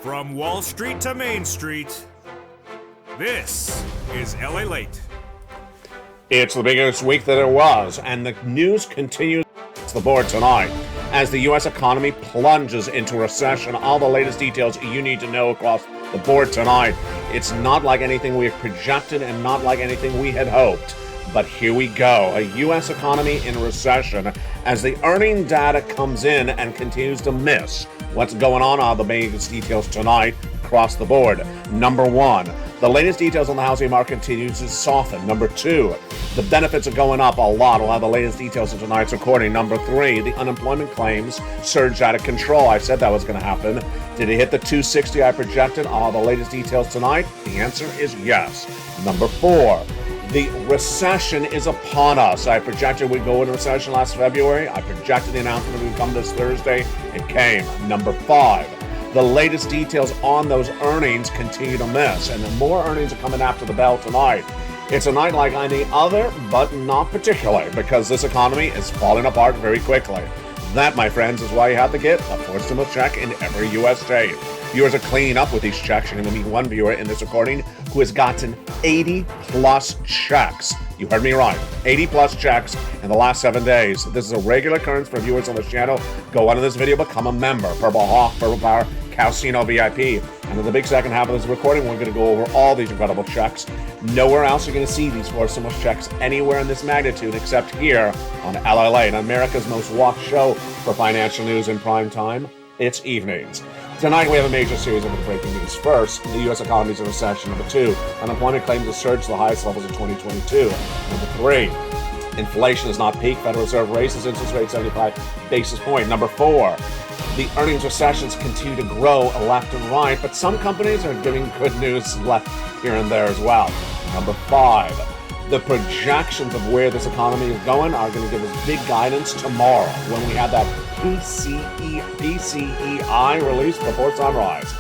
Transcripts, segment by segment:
From Wall Street to Main Street, this is LALATE. It's the biggest week that it was, and the news continues to the board tonight as the U.S. economy plunges into recession. All the latest details you need to know across the board tonight. It's not like anything we had projected and not like anything we had hoped. But here we go, a U.S. economy in recession as the earning data comes in and continues to miss. What's going on? All the biggest details tonight across the board. Number one, the latest details on the housing market continues to soften. Number two, the benefits are going up a lot. We'll have the latest details in tonight's recording. Number three, the unemployment claims surged out of control. I said that was going to happen. Did it hit the 260 I projected? All the latest details tonight? The answer is yes. Number four, the recession is upon us. I projected we'd go into recession last February. I projected the announcement would come this Thursday. It came. Number five, the latest details on those earnings continue to miss, and the more earnings are coming after the bell tonight. It's a night like any other, but not particularly, because this economy is falling apart very quickly. That, my friends, is why you have to get a fourth stimulus check in every U.S. state. Viewers are cleaning up with these checks. You're going to meet one viewer in this recording who has gotten 80-plus checks. You heard me right. 80-plus checks in the last 7 days. This is a regular occurrence for viewers on this channel. Go on to this video, become a member. Purple Hawk, Purple Power, Calcino VIP. And in the big second half of this recording, we're going to go over all these incredible checks. Nowhere else you're going to see these four stimulus checks anywhere in this magnitude except here on LALATE, America's most watched show for financial news in prime time. It's evenings. Tonight we have a major series of breaking news. First, the U.S. economy is in recession. Number two, unemployment claims have surged to the highest levels of 2022. Number three, inflation has not peaked. Federal Reserve raises interest rates 75 basis points. Number four, the earnings recessions continue to grow left and right, but some companies are giving good news left here and there as well. Number five, the projections of where this economy is going are going to give us big guidance tomorrow when we have that PCEI release before sunrise.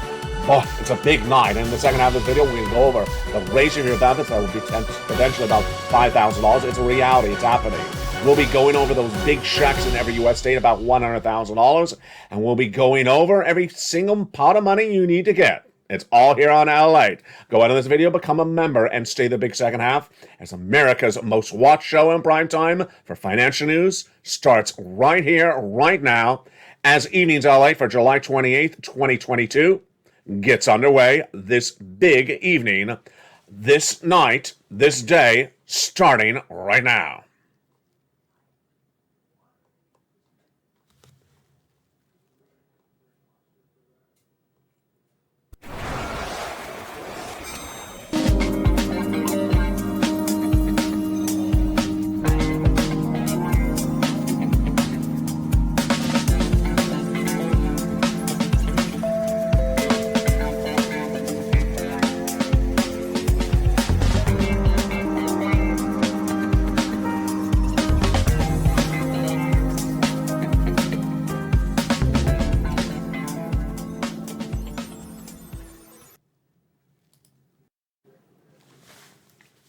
Oh, it's a big night. And in the second half of the video, we're going to go over the raising of your benefits that will be potentially about $5,000. It's a reality. It's happening. We'll be going over those big checks in every U.S. state, about $100,000. And we'll be going over every single pot of money you need to get. It's all here on LALATE. Go out of this video, become a member, and stay the big second half as America's most watched show in prime time for financial news starts right here, right now, as Evenings LA for July 28th, 2022 gets underway this big evening, this night, this day, starting right now.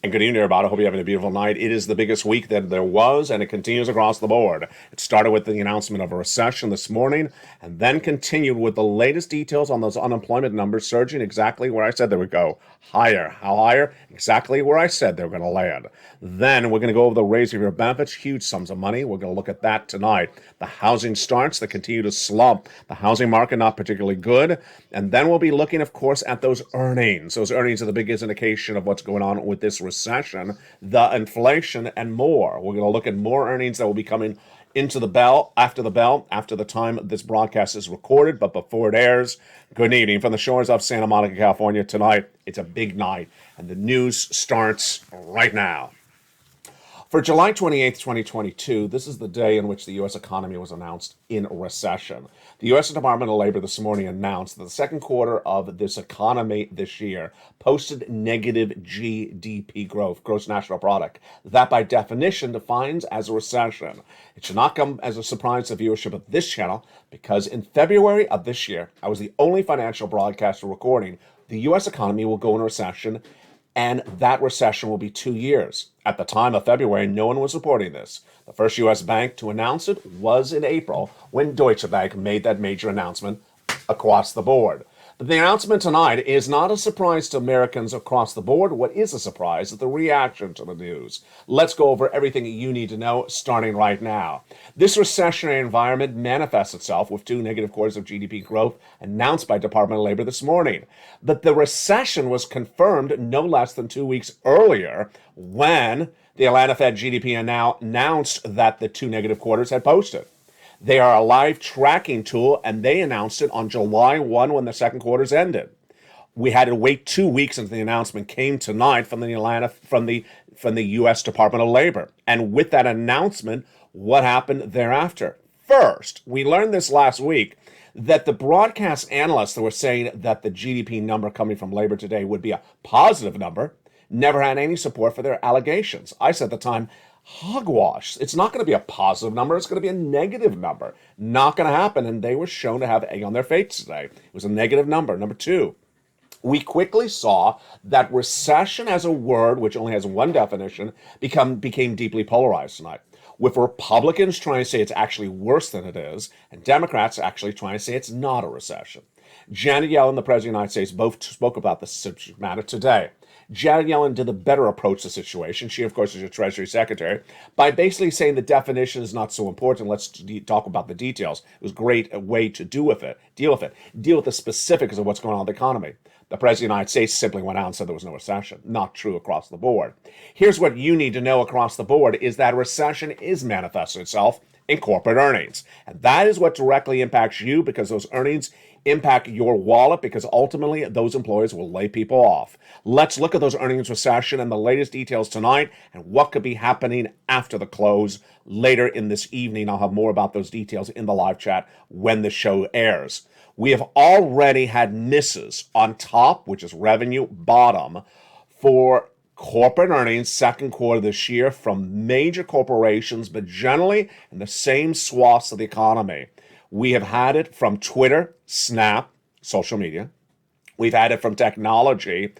And good evening, everybody. I hope you're having a beautiful night. It is the biggest week that there was, and it continues across the board. It started with the announcement of a recession this morning, and then continued with the latest details on those unemployment numbers surging exactly where I said they would go. Higher. How higher? Exactly where I said they were going to land. Then we're going to go over the raising of your benefits, huge sums of money. We're going to look at that tonight. The housing starts that continue to slump. The housing market not particularly good. And then we'll be looking, of course, at those earnings. Those earnings are the biggest indication of what's going on with this recession, the inflation, and more. We're going to look at more earnings that will be coming into the bell, after the time this broadcast is recorded, but before it airs. Good evening from the shores of Santa Monica, California tonight. It's a big night, and the news starts right now. For July 28th, 2022, this is the day in which the U.S. economy was announced in recession. The U.S. Department of Labor this morning announced that the second quarter of this economy this year posted negative GDP growth, gross national product. That, by definition, defines as a recession. It should not come as a surprise to viewership of this channel, because in February of this year, I was the only financial broadcaster recording the U.S. economy will go into recession, and that recession will be 2 years. At the time of February, no one was reporting this. The first U.S. bank to announce it was in April, when Deutsche Bank made that major announcement across the board. But the announcement tonight is not a surprise to Americans across the board. What is a surprise is the reaction to the news. Let's go over everything you need to know starting right now. This recessionary environment manifests itself with 2 negative quarters of GDP growth announced by Department of Labor this morning. But the recession was confirmed no less than 2 weeks earlier when the Atlanta Fed GDP announced that the 2 negative quarters had posted. They are a live tracking tool, and they announced it on July 1 when the second quarters ended. We had to wait 2 weeks until the announcement came tonight from the U.S. Department of Labor. And with that announcement, what happened thereafter? First, we learned this last week that the broadcast analysts that were saying that the GDP number coming from labor today would be a positive number never had any support for their allegations. I said at the time, hogwash. It's not going to be a positive number. It's going to be a negative number. Not going to happen. And they were shown to have egg on their face today. It was a negative number. Number two, we quickly saw that recession as a word, which only has one definition, became deeply polarized tonight. With Republicans trying to say it's actually worse than it is, and Democrats actually trying to say it's not a recession. Janet Yellen, the President of the United States, both spoke about the subject matter today. Janet Yellen did a better approach to the situation. She, of course, is your Treasury Secretary, by basically saying the definition is not so important. Let's talk about the details. It was a great way to deal with it. Deal with the specifics of what's going on in the economy. The President of the United States simply went out and said there was no recession. Not true across the board. Here's what you need to know across the board is that recession is manifesting itself in corporate earnings. And that is what directly impacts you because those earnings impact your wallet because ultimately those employers will lay people off. Let's look at those earnings recession and the latest details tonight and what could be happening after the close later in this evening. I'll have more about those details in the live chat when the show airs. We have already had misses on top, which is revenue, bottom, for corporate earnings second quarter this year from major corporations, but generally in the same swaths of the economy. We have had it from Twitter, Snap, social media. We've had it from technology,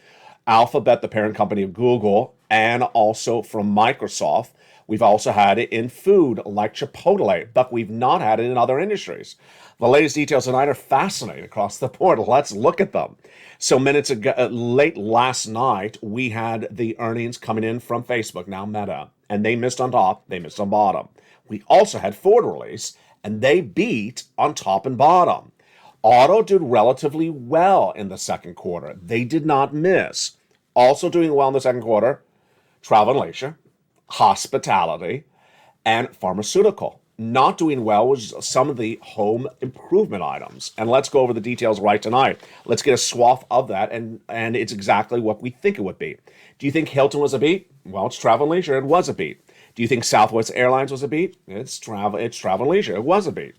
Alphabet, the parent company of Google, and also from Microsoft. We've also had it in food like Chipotle, but we've not had it in other industries. The latest details tonight are fascinating across the board. Let's look at them. So minutes ago, late last night, we had the earnings coming in from Facebook, now Meta, and they missed on top, they missed on bottom. We also had Ford release, and they beat on top and bottom. Auto did relatively well in the second quarter. They did not miss. Also doing well in the second quarter, travel and leisure, hospitality, and pharmaceutical. Not doing well was some of the home improvement items. And let's go over the details right tonight. Let's get a swath of that, and it's exactly what we think it would be. Do you think Hilton was a beat? Well, it's travel and leisure. It was a beat. Do you think Southwest Airlines was a beat? It's travel and leisure. It was a beat.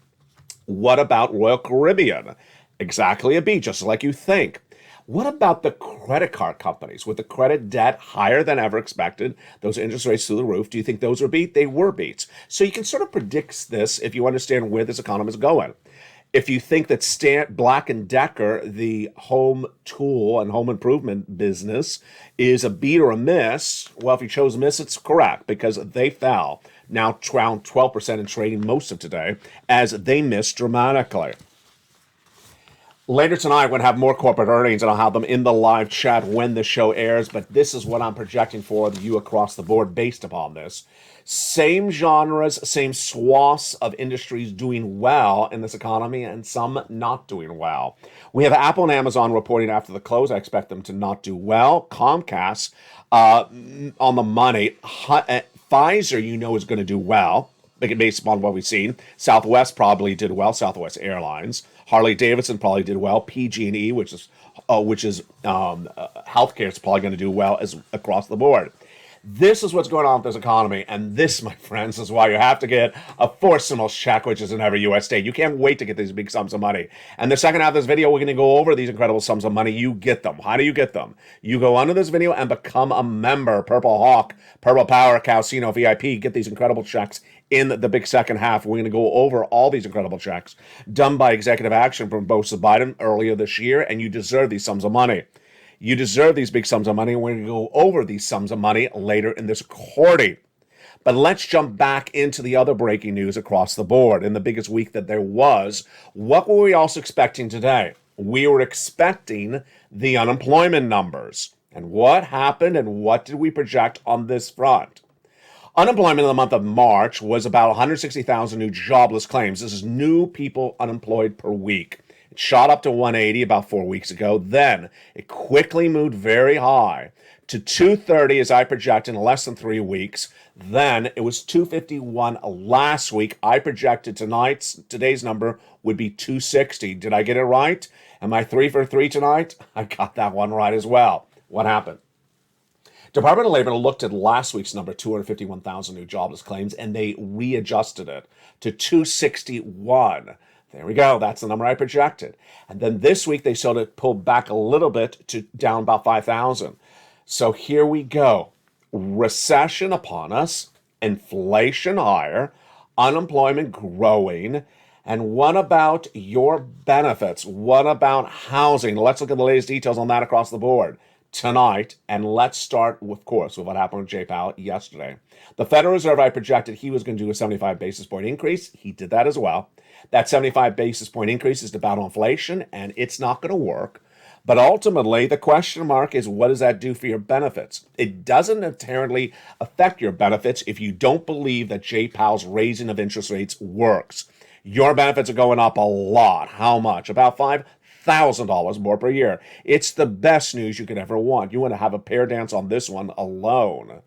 What about Royal Caribbean? Exactly a beat, just like you think. What about the credit card companies with the credit debt higher than ever expected, those interest rates through the roof? Do you think those were beat? They were beats. So you can sort of predict this if you understand where this economy is going. If you think that Black & Decker, the home tool and home improvement business, is a beat or a miss, well, if you chose miss, it's correct because they fell, now around 12% in trading most of today, as they missed dramatically. Later tonight, we're going to have more corporate earnings, and I'll have them in the live chat when the show airs, but this is what I'm projecting for you across the board based upon this. Same genres, same swaths of industries doing well in this economy and some not doing well. We have Apple and Amazon reporting after the close. I expect them to not do well. Comcast on the money. Pfizer, you know, is going to do well based upon what we've seen. Southwest probably did well. Southwest Airlines. Harley Davidson probably did well. PG&E, which is healthcare, is probably going to do well as across the board. This is what's going on with this economy, and this, my friends, is why you have to get a 4-stimulus check, which is in every U.S. state. You can't wait to get these big sums of money. And the second half of this video, we're going to go over these incredible sums of money. You get them. How do you get them? You go under this video and become a member. Purple Hawk, Purple Power, Casino VIP. Get these incredible checks in the big second half. We're going to go over all these incredible checks done by executive action from both Biden earlier this year, and you deserve these sums of money. You deserve these big sums of money. We're going to go over these sums of money later in this recording. But let's jump back into the other breaking news across the board. In the biggest week that there was, what were we also expecting today? We were expecting the unemployment numbers. And what happened and what did we project on this front? Unemployment in the month of March was about 160,000 new jobless claims. This is new people unemployed per week. It shot up to 180 about 4 weeks ago. Then it quickly moved very high to 230 as I projected in less than 3 weeks. Then it was 251 last week. I projected today's number would be 260. Did I get it right? Am I 3 for 3 tonight? I got that one right as well. What happened? Department of Labor looked at last week's number, 251,000 new jobless claims, and they readjusted it to 261. There we go. That's the number I projected. And then this week, they sort of pulled back a little bit to down about 5,000. So here we go. Recession upon us, inflation higher, unemployment growing. And what about your benefits? What about housing? Let's look at the latest details on that across the board tonight, and let's start, of course, with what happened with Jay Powell yesterday. The Federal Reserve, I projected he was going to do a 75 basis point increase. He did that as well. That 75 basis point increase is to battle inflation, and it's not going to work. But ultimately, the question mark is, what does that do for your benefits? It doesn't inherently affect your benefits if you don't believe that Jay Powell's raising of interest rates works. Your benefits are going up a lot. How much? About $5,000 more per year. It's the best news you could ever want. You want to have a pear dance on this one alone.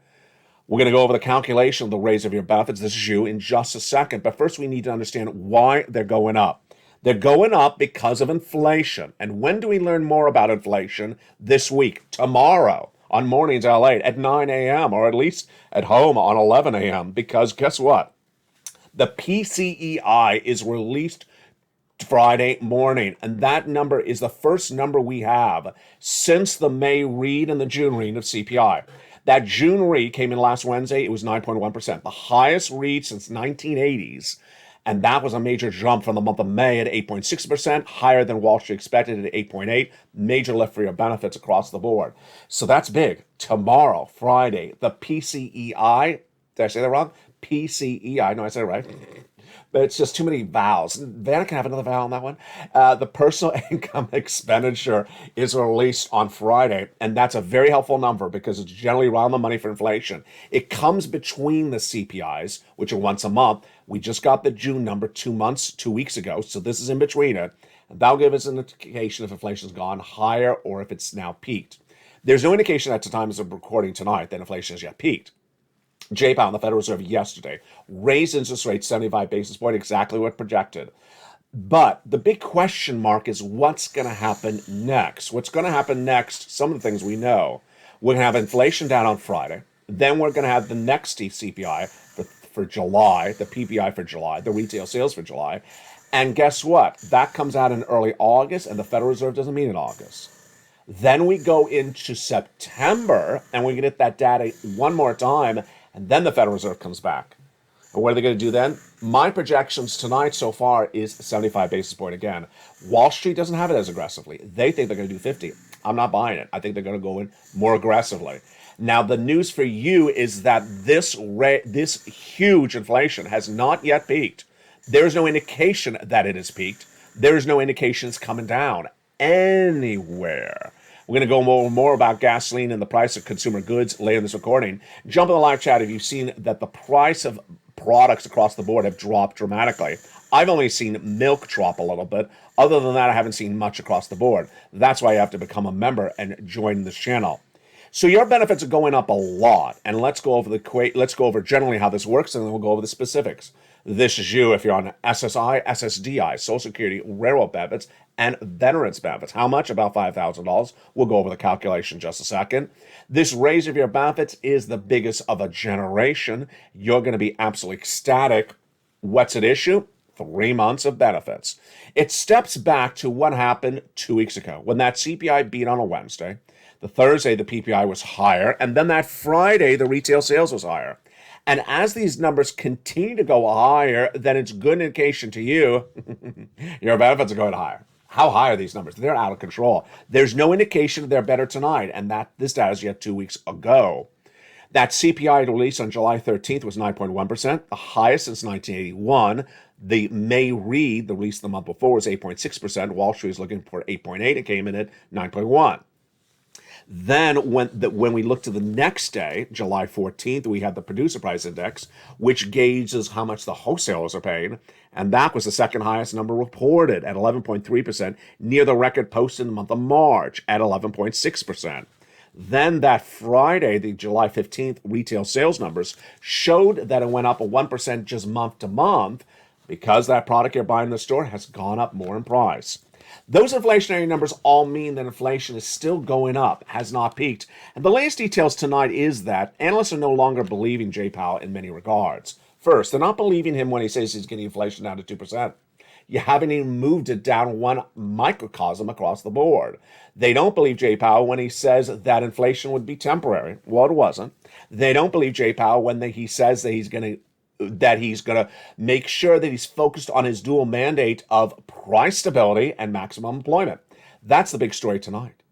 We're going to go over the calculation of the raise of your benefits. This is you in just a second. But first, we need to understand why they're going up. They're going up because of inflation. And when do we learn more about inflation? This week, tomorrow, on Mornings LALATE at 9 a.m., or at least at home on 11 a.m. Because guess what? The PCEI is released Friday morning, and that number is the first number we have since the May read and the June read of CPI. That June read came in last Wednesday. It was 9.1%, the highest read since 1980s, and that was a major jump from the month of May at 8.6%, higher than Wall Street expected at 8.8%. Major lift for your benefits across the board. So that's big. Tomorrow, Friday, the PCEI. Did I say that wrong? PCEI. No, I said it right. But it's just too many vowels. Vanna can have another vowel on that one. The personal income expenditure is released on Friday, and that's a very helpful number because it's generally around the money for inflation. It comes between the CPIs, which are once a month. We just got the June number 2 weeks ago, so this is in between it. That'll give us an indication if inflation's gone higher or if it's now peaked. There's no indication at the time of recording tonight that inflation has yet peaked. Jay Powell, the Federal Reserve, yesterday raised interest rates 75 basis points, exactly what projected. But the big question mark is what's going to happen next? What's going to happen next? Some of the things we know. We're going to have inflation down on Friday. Then we're going to have the next CPI for July, the PPI for July, the retail sales for July. And guess what? That comes out in early August, and the Federal Reserve doesn't meet in August. Then we go into September, and we get that data one more time, and then the Federal Reserve comes back. And what are they going to do then? My projections tonight so far is 75 basis point again. Wall Street doesn't have it as aggressively. They think they're going to do 50. I'm not buying it. I think they're going to go in more aggressively. Now, the news for you is that this huge inflation has not yet peaked. There's no indication that it has peaked. There's no indication it's coming down anywhere. We're going to go more about gasoline and the price of consumer goods later in this recording. Jump in the live chat if you've seen that the price of products across the board have dropped dramatically. I've only seen milk drop a little bit. Other than that, I haven't seen much across the board. That's why you have to become a member and join this channel. So your benefits are going up a lot, and let's go over generally how this works, and then we'll go over the specifics. This is you if you're on SSI, SSDI, Social Security, railroad benefits, and veterans benefits. How much? About $5,000. We'll go over the calculation in just a second. This raise of your benefits is the biggest of a generation. You're going to be absolutely ecstatic. What's at issue? 3 months of benefits. It steps back to what happened 2 weeks ago when that CPI beat on a Wednesday. The Thursday, the PPI was higher, and then that Friday, the retail sales was higher. And as these numbers continue to go higher, then it's good indication to you your benefits are going higher. How high are these numbers? They're out of control. There's no indication they're better tonight, and that this data is yet 2 weeks ago. That CPI release on July 13th was 9.1%, the highest since 1981. The May read, the release the month before, was 8.6%. Wall Street was looking for 8.8. It came in at 9.1. Then when we look to the next day, July 14th, we had the Producer Price Index, which gauges how much the wholesalers are paying, and that was the second highest number reported at 11.3%, near the record posted in the month of March at 11.6%. Then that Friday, the July 15th retail sales numbers showed that it went up 1% just month to month because that product you're buying in the store has gone up more in price. Those inflationary numbers all mean that inflation is still going up, has not peaked. And the latest details tonight is that analysts are no longer believing Jay Powell in many regards. First, they're not believing him when he says he's getting inflation down to 2%. You haven't even moved it down one microcosm across the board. They don't believe Jay Powell when he says that inflation would be temporary. Well, it wasn't. They don't believe Jay Powell when he says that he's going to make sure that he's focused on his dual mandate of price stability and maximum employment. That's the big story tonight.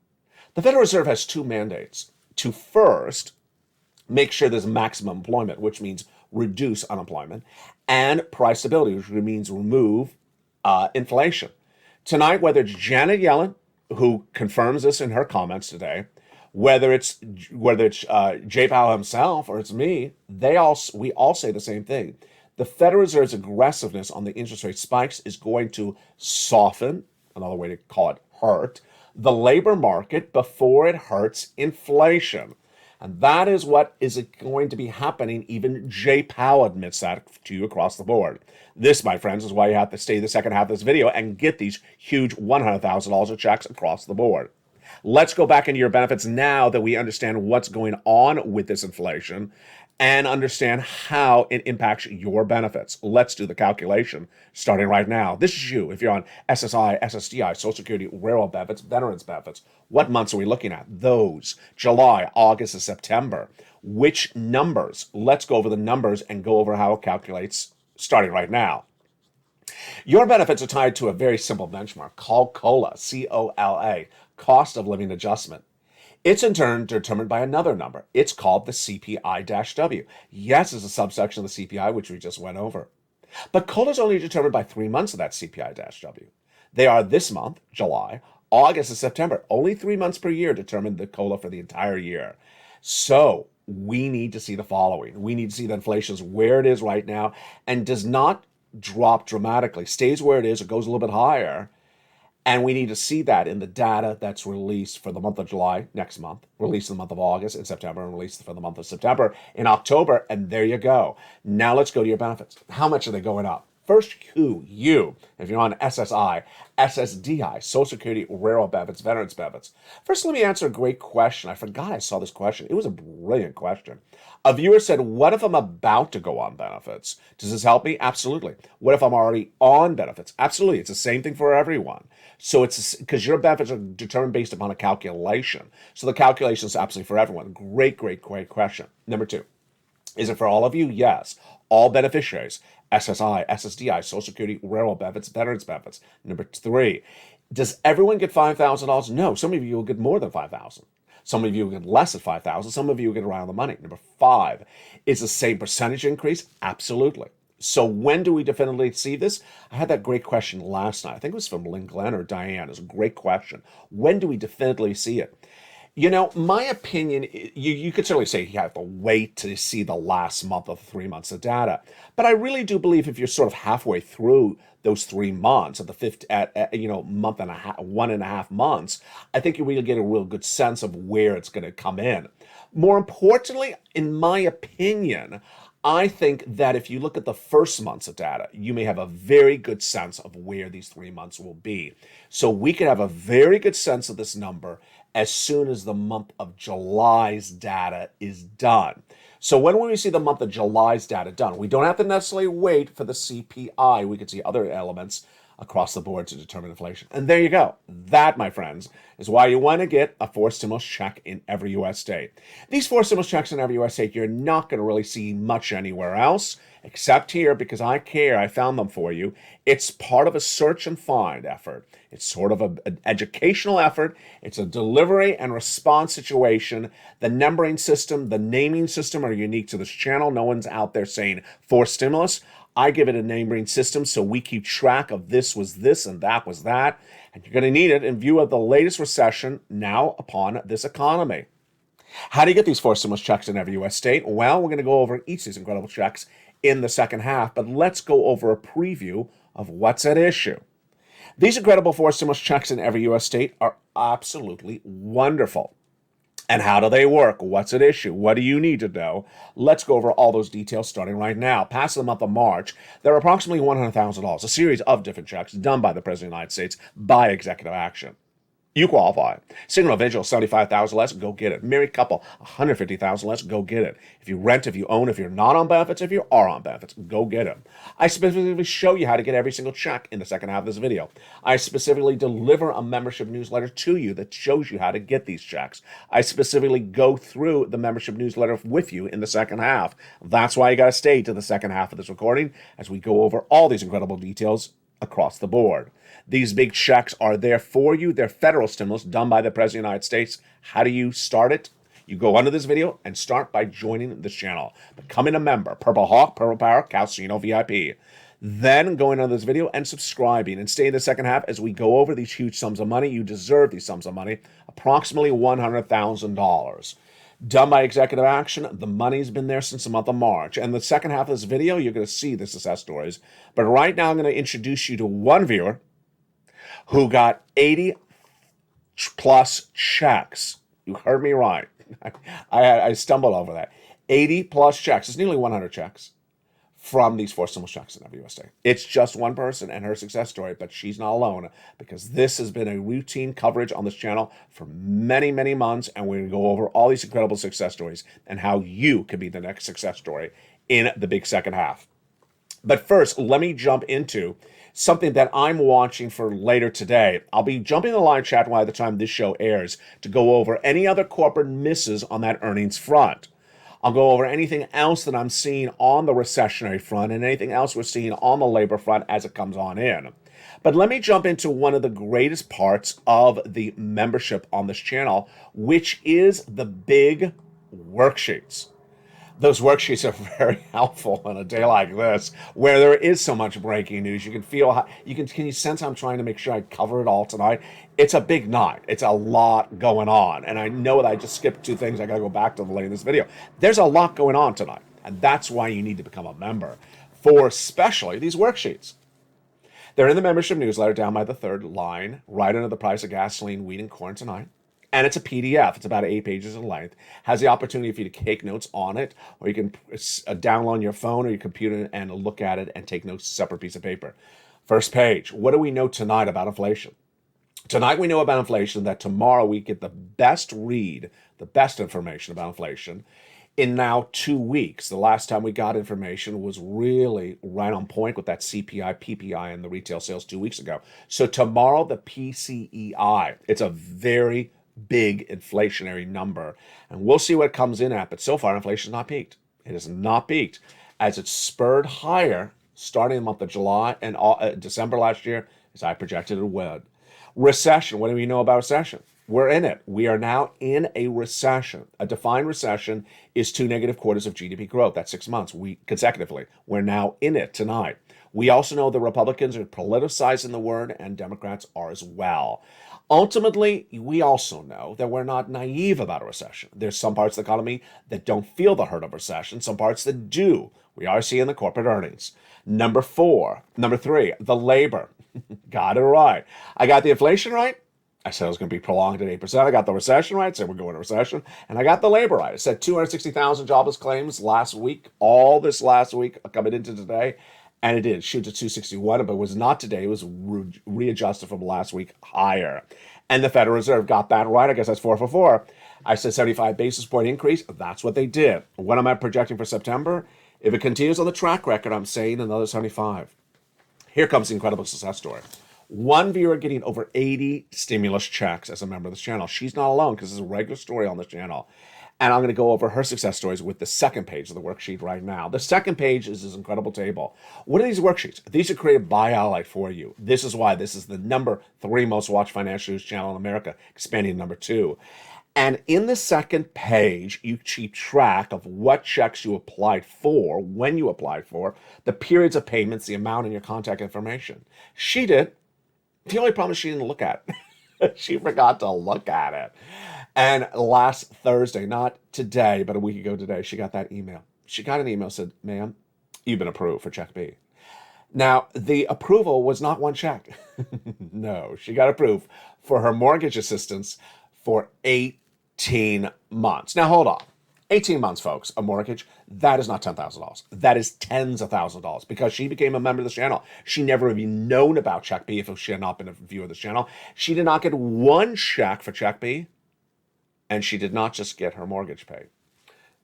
The Federal Reserve has two mandates. To first, make sure there's maximum employment, which means reduce unemployment, and price stability, which means remove inflation. Tonight, whether it's Janet Yellen, who confirms this in her comments today, whether it's Jay Powell himself or it's me, we all say the same thing. The Federal Reserve's aggressiveness on the interest rate spikes is going to soften, another way to call it hurt, the labor market before it hurts inflation. And that is what is going to be happening. Even Jay Powell admits that to you across the board. This, my friends, is why you have to stay the second half of this video and get these huge $100,000 of checks across the board. Let's go back into your benefits now that we understand what's going on with this inflation and understand how it impacts your benefits. Let's do the calculation starting right now. This is you. If you're on SSI, SSDI, Social Security, Railroad benefits, Veterans benefits, what months are we looking at? Those. July, August, and September. Which numbers? Let's go over the numbers and go over how it calculates starting right now. Your benefits are tied to a very simple benchmark called COLA, C-O-L-A, cost of living adjustment. It's in turn determined by another number. It's called the CPI-W. Yes, it's a subsection of the CPI, which we just went over. But COLA is only determined by 3 months of that CPI-W. They are this month, July, August, and September. Only 3 months per year determine the COLA for the entire year. So we need to see the following. We need to see that inflation is where it is right now and does not drop dramatically, stays where it is, or goes a little bit higher. And we need to see that in the data that's released for the month of July next month, released in the month of August and September, and released for the month of September in October. And there you go. Now let's go to your benefits. How much are they going up? First, you, if you're on SSI, SSDI, Social Security, Railroad benefits, Veterans benefits. First, let me answer a great question. I forgot I saw this question. It was a brilliant question. A viewer said, what if I'm about to go on benefits? Does this help me? Absolutely. What if I'm already on benefits? Absolutely. It's the same thing for everyone. So it's because your benefits are determined based upon a calculation. So the calculation is absolutely for everyone. Great question. Number 2, is it for all of you? Yes. All beneficiaries, SSI, SSDI, Social Security, Railroad benefits, Veterans benefits. Number 3, does everyone get $5,000? No. Some of you will get more than $5,000. Some of you will get less than $5,000. Some of you will get around the money. Number 5, is the same percentage increase? Absolutely. So when do we definitively see this? I had that great question last night. I think it was from Lynn Glenn or Diane. It was a great question. When do we definitively see it? You know, my opinion, you could certainly say you have to wait to see the last month of 3 months of data. But I really do believe if you're sort of halfway through those 3 months, at the fifth, month and a half, 1.5 months, I think you really get a real good sense of where it's going to come in. More importantly, in my opinion, I think that if you look at the first months of data, you may have a very good sense of where these 3 months will be. So we could have a very good sense of this number as soon as the month of July's data is done. So when will we see the month of July's data done? We don't have to necessarily wait for the CPI. We could see other elements across the board to determine inflation. And there you go. That, my friends, is why you want to get a 4 stimulus check in every U.S. state. These 4 stimulus checks in every U.S. state, you're not going to really see much anywhere else, except here, because I care. I found them for you. It's part of a search and find effort. It's sort of an educational effort. It's a delivery and response situation. The numbering system, the naming system are unique to this channel. No one's out there saying 4 stimulus. I give it a numbering system so we keep track of this was this and that was that. And you're going to need it in view of the latest recession now upon this economy. How do you get these 4 stimulus checks in every U.S. state? Well, we're going to go over each of these incredible checks in the second half, but let's go over a preview of what's at issue. These incredible 4 stimulus checks in every U.S. state are absolutely wonderful. And how do they work? What's at issue? What do you need to know? Let's go over all those details starting right now. Past the month of March, there are approximately $100,000, a series of different checks done by the President of the United States by executive action. You qualify. Single individual, $75,000 less, go get it. Married couple, $150,000 less, go get it. If you rent, if you own, if you're not on benefits, if you are on benefits, go get them. I specifically show you how to get every single check in the second half of this video. I specifically deliver a membership newsletter to you that shows you how to get these checks. I specifically go through the membership newsletter with you in the second half. That's why you got to stay to the second half of this recording as we go over all these incredible details across the board. These big checks are there for you. They're federal stimulus done by the President of the United States. How do you start it? You go under this video and start by joining this channel. Becoming a member, Purple Hawk, Purple Power, Calcino VIP. Then going under this video and subscribing and stay in the second half as we go over these huge sums of money. You deserve these sums of money, approximately $100,000. Done by executive action. The money's been there since the month of March. And the second half of this video, you're going to see the success stories. But right now, I'm going to introduce you to one viewer who got 80 plus checks. You heard me right. I stumbled over that. 80 plus checks. It's nearly 100 checks from these 4 stimulus checks in every U.S. state. It's just one person and her success story, but she's not alone because this has been a routine coverage on this channel for many, many months, and we're going to go over all these incredible success stories and how you could be the next success story in the big second half. But first, let me jump into something that I'm watching for later today. I'll be jumping in the live chat by the time this show airs to go over any other corporate misses on that earnings front. I'll go over anything else that I'm seeing on the recessionary front and anything else we're seeing on the labor front as it comes on in. But let me jump into one of the greatest parts of the membership on this channel, which is the big worksheets. Those worksheets are very helpful on a day like this, where there is so much breaking news. You can feel how can you sense how I'm trying to make sure I cover it all tonight? It's a big night. It's a lot going on. And I know that I just skipped 2 things. I got to go back to the late in this video. There's a lot going on tonight. And that's why you need to become a member for especially these worksheets. They're in the membership newsletter down by the third line, right under the price of gasoline, wheat, and corn tonight. And it's a PDF. It's about 8 pages in length. Has the opportunity for you to take notes on it, or you can download on your phone or your computer and look at it and take notes, separate piece of paper. First page. What do we know tonight about inflation? Tonight we know about inflation that tomorrow we get the best read, the best information about inflation in now 2 weeks. The last time we got information was really right on point with that CPI, PPI, and the retail sales 2 weeks ago. So tomorrow, the PCEI. It's a very big inflationary number, and we'll see what it comes in at. But so far, inflation has not peaked. It has not peaked as it's spurred higher starting in the month of July and December last year, as I projected it would. Recession. What do we know about recession? We're in it. We are now in a recession. A defined recession is 2 negative quarters of GDP growth. That's 6 months consecutively. We're now in it tonight. We also know the Republicans are politicizing the word, and Democrats are as well. Ultimately, we also know that we're not naive about a recession. There's some parts of the economy that don't feel the hurt of recession, some parts that do. We are seeing the corporate earnings. Number 3, the labor. Got it right. I got the inflation right. I said it was going to be prolonged at 8%. I got the recession right. I said we're going to recession. And I got the labor right. I said 260,000 jobless claims last week, all this last week coming into today. And it did shoot to 261, but it was not today. It was readjusted from last week higher. And the Federal Reserve got that right. I guess that's 4 for 4. I said 75 basis point increase. That's what they did. What am I projecting for September? If it continues on the track record, I'm saying another 75. Here comes the incredible success story. One viewer getting over 80 stimulus checks as a member of this channel. She's not alone because it's a regular story on this channel. And I'm going to go over her success stories with the second page of the worksheet right now. The second page is this incredible table. What are these worksheets? These are created by LALATE for you. This is why this is the number 3 most watched financial news channel in America, expanding to number 2. And in the second page, you keep track of what checks you applied for, when you applied for, the periods of payments, the amount, and your contact information. She did. The only problem is she didn't look at it. She forgot to look at it. And last Thursday, not today, but a week ago today, she got that email. She got an email that said, ma'am, you've been approved for check B. Now, the approval was not one check. No, she got approved for her mortgage assistance for 18 months. Now, hold on. 18 months, folks, a mortgage, that is not $10,000. That is tens of thousands of dollars because she became a member of this channel. She never even known about Check B if she had not been a viewer of this channel. She did not get one check for Check B, and she did not just get her mortgage paid.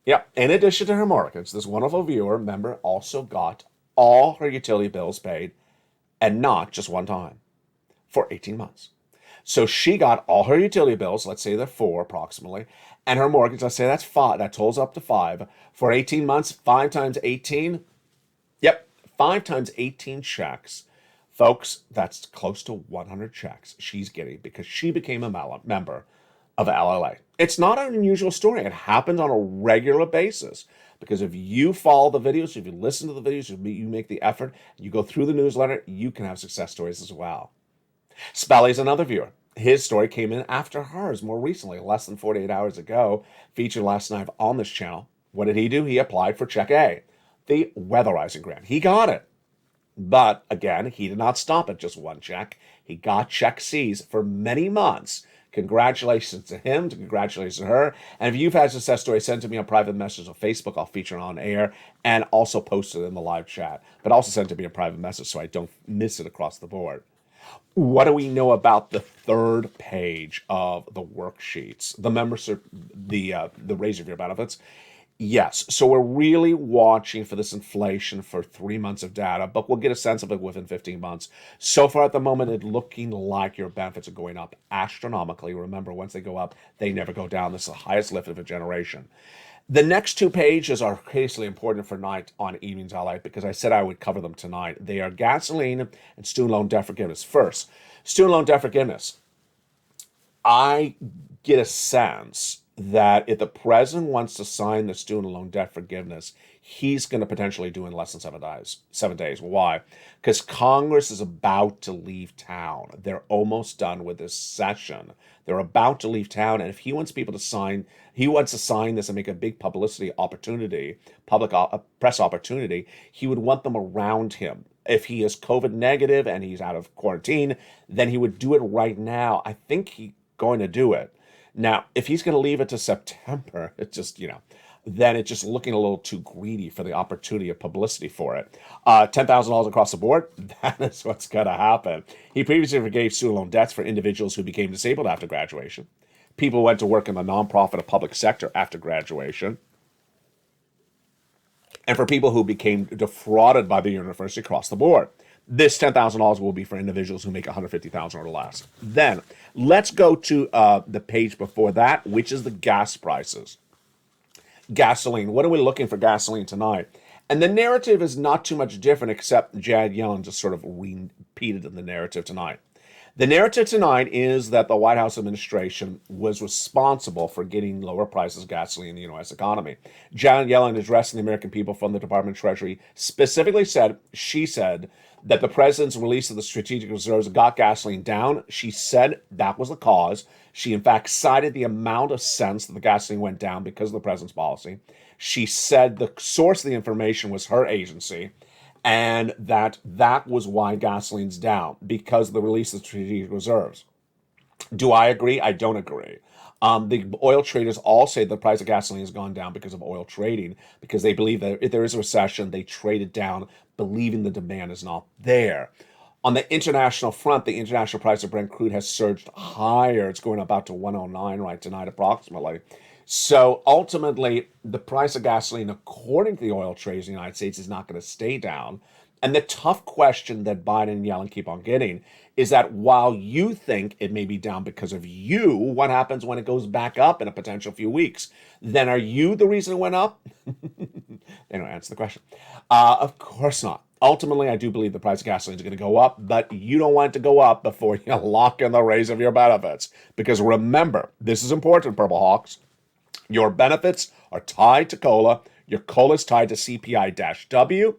Yep, in addition to her mortgage, this wonderful viewer member also got all her utility bills paid, and not just one time, for 18 months. So she got all her utility bills, let's say they're 4 approximately, and her mortgage, let's say that's 5, that totals up to 5, for 18 months, 5 times 18, yep, 5 times 18 checks. Folks, that's close to 100 checks she's getting because she became a member of LALATE. It's not an unusual story. It happens on a regular basis because if you follow the videos, if you listen to the videos, you make the effort, you go through the newsletter, you can have success stories as well. Spelly's another viewer. His story came in after hers more recently, less than 48 hours ago, featured last night on this channel. What did he do? He applied for Check A, the weatherizing grant. He got it. But again, he did not stop at just one check. He got Check C's for many months. Congratulations to him, congratulations to her. And if you've had a success story, send it to me on private message on Facebook. I'll feature it on air and also post it in the live chat. But also send it to me a private message so I don't miss it across the board. What do we know about the third page of the worksheets? The membership, the raise of your benefits. Yes, so we're really watching for this inflation for 3 months of data, but we'll get a sense of it within 15 months. So far at the moment, it's looking like your benefits are going up astronomically. Remember, once they go up, they never go down. This is the highest lift of a generation. The next 2 pages are critically important for night on Evenings LA because I said I would cover them tonight. They are gasoline and student loan debt forgiveness. First, student loan debt forgiveness. I get a sense that if the president wants to sign the student loan debt forgiveness, he's going to potentially do it in less than 7 days. 7 days. Why? Because Congress is about to leave town. They're almost done with this session. They're about to leave town, and if he wants people to sign, he wants to sign this and make a big publicity opportunity, public press opportunity, he would want them around him. If he is COVID negative and he's out of quarantine, then he would do it right now. I think he's going to do it. Now, if he's going to leave it to September, it's just, then it's just looking a little too greedy for the opportunity of publicity for it. $10,000 across the board, that is what's going to happen. He previously forgave student loan debts for individuals who became disabled after graduation, people who went to work in the nonprofit or public sector after graduation, and for people who became defrauded by the university across the board. This $10,000 will be for individuals who make $150,000 or less. Then let's go to the page before that, which is the gas prices. Gasoline. What are we looking for gasoline tonight? And the narrative is not too much different, except Janet Yellen just sort of repeated in the narrative tonight. The narrative tonight is that the White House administration was responsible for getting lower prices of gasoline in the U.S. economy. Janet Yellen, addressing the American people from the Department of Treasury, specifically said that the president's release of the strategic reserves got gasoline down. She said that was the cause. She, in fact, cited the amount of cents that the gasoline went down because of the president's policy. She said the source of the information was her agency, and that was why gasoline's down, because of the release of the strategic reserves. Do I agree? I don't agree. The oil traders all say the price of gasoline has gone down because of oil trading, because they believe that if there is a recession, they trade it down, believing the demand is not there. On the international front, the international price of Brent crude has surged higher. It's going about to 109 right tonight, approximately. So ultimately, the price of gasoline, according to the oil traders in the United States, is not going to stay down. And the tough question that Biden and Yellen keep on getting is that while you think it may be down because of you, what happens when it goes back up in a potential few weeks? Then are you the reason it went up? They don't answer the question. Of course not. Ultimately, I do believe the price of gasoline is going to go up, but you don't want it to go up before you lock in the raise of your benefits. Because remember, this is important, Purple Hawks. Your benefits are tied to COLA. Your COLA is tied to CPI-W,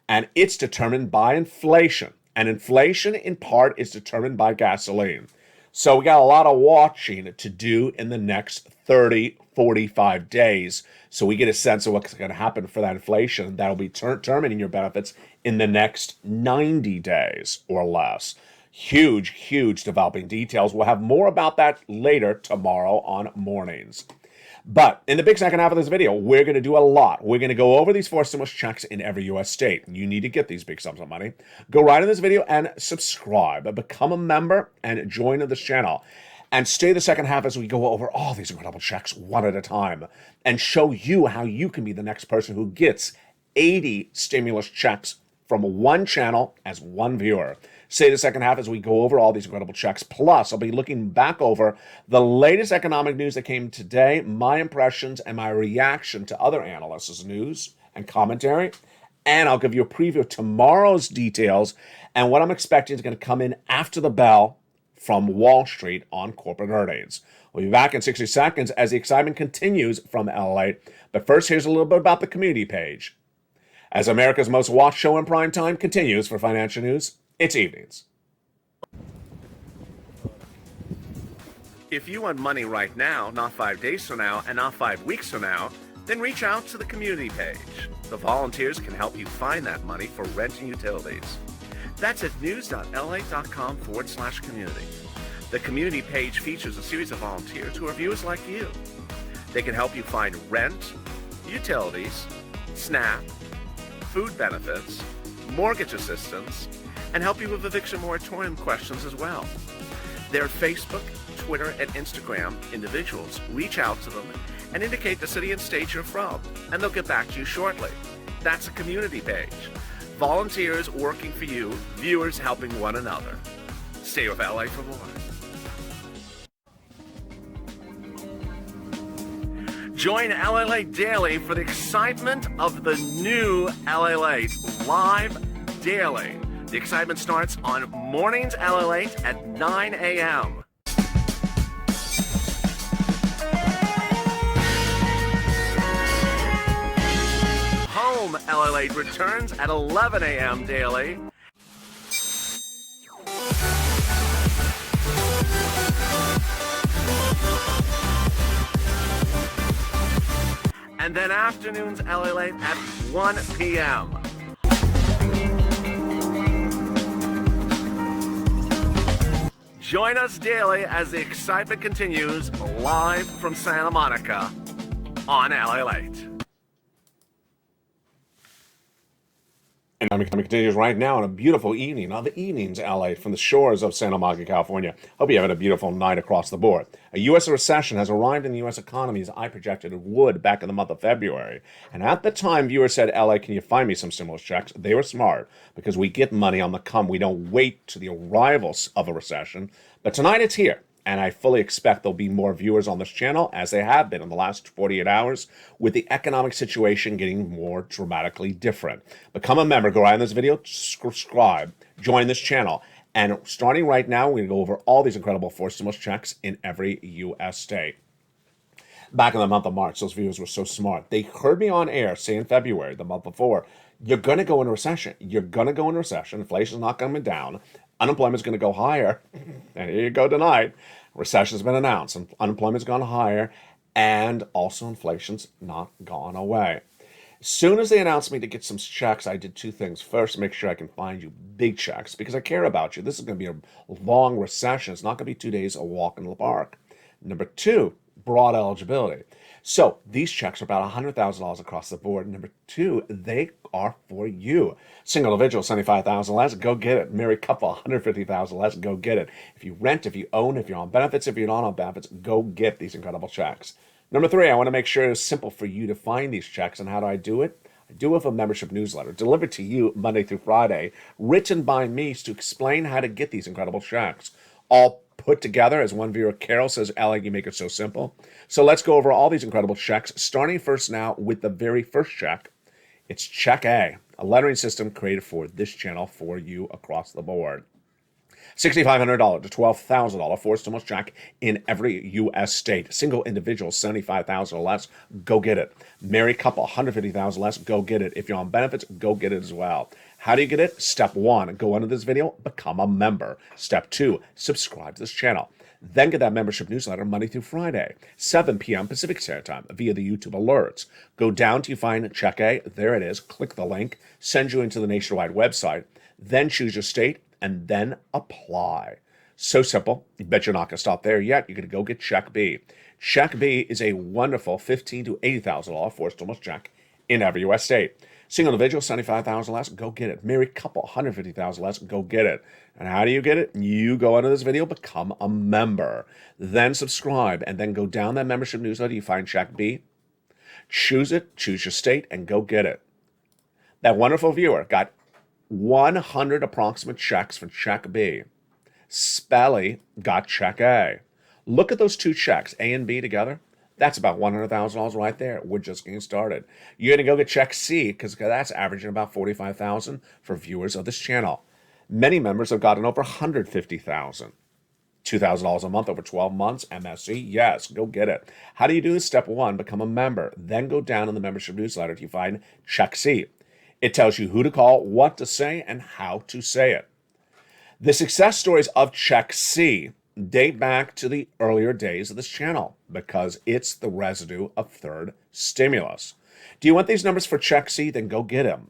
and it's determined by inflation. And inflation, in part, is determined by gasoline. So we got a lot of watching to do in the next 30, 45 days. So we get a sense of what's going to happen for that inflation. That'll be determining your benefits in the next 90 days or less. Huge, huge developing details. We'll have more about that later tomorrow on Mornings. But in the big second half of this video, we're going to do a lot. We're going to go over these 4 stimulus checks in every U.S. state. You need to get these big sums of money. Go right in this video and subscribe. Become a member and join this channel. And stay the second half as we go over all these incredible checks one at a time and show you how you can be the next person who gets 80 stimulus checks from one channel as one viewer. Stay the second half as we go over all these incredible checks. Plus, I'll be looking back over the latest economic news that came today, my impressions and my reaction to other analysts' news and commentary. And I'll give you a preview of tomorrow's details and what I'm expecting is going to come in after the bell from Wall Street on corporate earnings. We'll be back in 60 seconds as the excitement continues from LALATE. But first, here's a little bit about the community page. As America's most watched show in prime time continues for financial news, it's evenings. If you want money right now, not 5 days from now, and not 5 weeks from now, then reach out to the community page. The volunteers can help you find that money for rent and utilities. That's at news.la.com/community. The community page features a series of volunteers who are viewers like you. They can help you find rent, utilities, SNAP, food benefits, mortgage assistance, and help you with eviction moratorium questions as well. Their Facebook, Twitter, and Instagram individuals reach out to them and indicate the city and state you're from, and they'll get back to you shortly. That's a community page. Volunteers working for you, viewers helping one another. Stay with LA for more. Join LALATE Daily for the excitement of the new LALATE live daily. The excitement starts on Mornings LALATE at 9 a.m. Home LALATE returns at 11 a.m. daily. And then afternoons LALATE at 1 p.m. Join us daily as the excitement continues live from Santa Monica on LALATE. And it continues right now on a beautiful evening on the Evenings LA from the shores of Santa Monica, California. Hope you're having a beautiful night across the board. A U.S. recession has arrived in the U.S. economy as I projected it would back in the month of February. And at the time, viewers said, LA, can you find me some stimulus checks? They were smart because we get money on the come. We don't wait to the arrivals of a recession. But tonight it's here. And I fully expect there'll be more viewers on this channel, as they have been in the last 48 hours, with the economic situation getting more dramatically different. Become a member. Go right in this video, subscribe, join this channel. And starting right now, we're going to go over all these incredible forced stimulus checks in every U.S. state. Back in the month of March, those viewers were so smart. They heard me on air say in February, the month before, you're going to go into recession. You're going to go into recession. Inflation's not coming down. Unemployment's going to go higher. And here you go tonight. Recession's been announced. And unemployment's gone higher. And also inflation's not gone away. As soon as they announced me to get some checks, I did two things. First, make sure I can find you big checks because I care about you. This is going to be a long recession. It's not going to be 2 days a walk in the park. Number two, broad eligibility. So these checks are about $100,000 across the board. Number two, they are for you. Single individual, $75,000 less, go get it. Married couple, $150,000 less, go get it. If you rent, if you own, if you're on benefits, if you're not on benefits, go get these incredible checks. Number three, I want to make sure it's simple for you to find these checks. And how do I do it? I do have a membership newsletter delivered to you Monday through Friday, written by me to explain how to get these incredible checks, all put together. As one viewer, Carol, says, Ella, you make it so simple. So let's go over all these incredible checks, starting first now with the very first check. It's Check A, a lettering system created for this channel for you across the board. $6,500 to $12,000 for stimulus check in every U.S. state. Single individual, $75,000 or less, go get it. Married couple, $150,000 less, go get it. If you're on benefits, go get it as well. How do you get it? Step 1, go under this video, become a member. Step 2, subscribe to this channel. Then get that membership newsletter Monday through Friday, 7 p.m. Pacific Standard Time via the YouTube alerts. Go down till you find Check A. There it is. Click the link, send you into the nationwide website. Then choose your state and then apply. So simple. You bet you're not going to stop there yet. You're going to go get Check B. Check B is a wonderful $15,000 to $80,000 forced stimulus check in every U.S. state. Single individual, $75,000 less, go get it. Married couple, $150,000 less, go get it. And how do you get it? You go under this video, become a member. Then subscribe, and then go down that membership newsletter. You find Check B. Choose it, choose your state, and go get it. That wonderful viewer got 100 approximate checks for Check B. Spelly got Check A. Look at those two checks, A and B together. That's about $100,000 right there. We're just getting started. You're going to go get Check C because that's averaging about $45,000 for viewers of this channel. Many members have gotten over $150,000. $2,000 a month over 12 months, MSC, yes, go get it. How do you do this? Step 1, become a member. Then go down in the membership newsletter till you find Check C. It tells you who to call, what to say, and how to say it. The success stories of Check C date back to the earlier days of this channel because it's the residue of third stimulus. Do you want these numbers for Check C? Then go get them.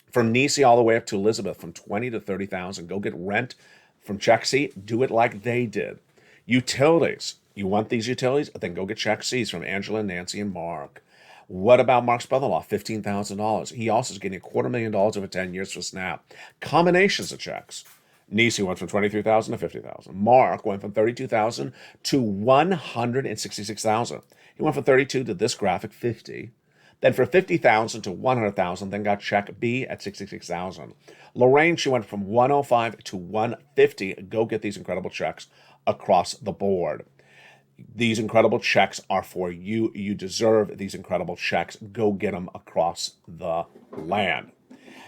From Nisi all the way up to Elizabeth, from 20 to 30,000, go get rent from Check C. Do it like they did. Utilities. You want these utilities? Then go get Check C's from Angela, Nancy, and Mark. What about Mark's brother-in-law? $15,000. He also is getting $250,000 over 10 years for SNAP. Combinations of checks. Nisi went from $23,000 to $50,000. Mark went from $32,000 to $166,000. He went from 32 to this graphic, 50. Then for $50,000 to $100,000, then got Check B at $66,000. Lorraine, she went from $105 to $150. Go get these incredible checks across the board. These incredible checks are for you. You deserve these incredible checks. Go get them across the land.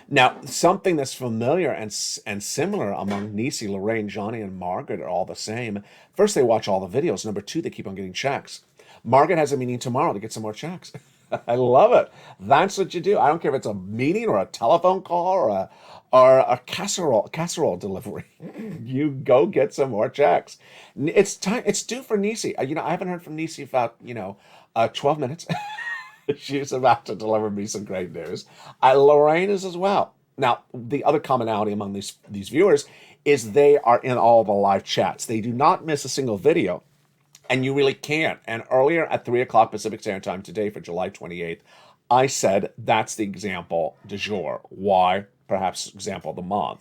Now, something that's familiar and similar among Nisi, Lorraine, Johnny, and Margaret are all the same. First, they watch all the videos. Number 2, they keep on getting checks. Margaret has a meeting tomorrow to get some more checks. I love it. That's what you do. I don't care if it's a meeting or a telephone call or a casserole delivery. You go get some more checks. It's time. It's due for Nisi. I haven't heard from Nisi about 12 minutes. She's about to deliver me some great news. Lorraine is as well. Now, the other commonality among these viewers is they are in all the live chats. They do not miss a single video, and you really can't. And earlier at 3 o'clock Pacific Standard Time today for July 28th, I said that's the example du jour. Why? Perhaps example of the month.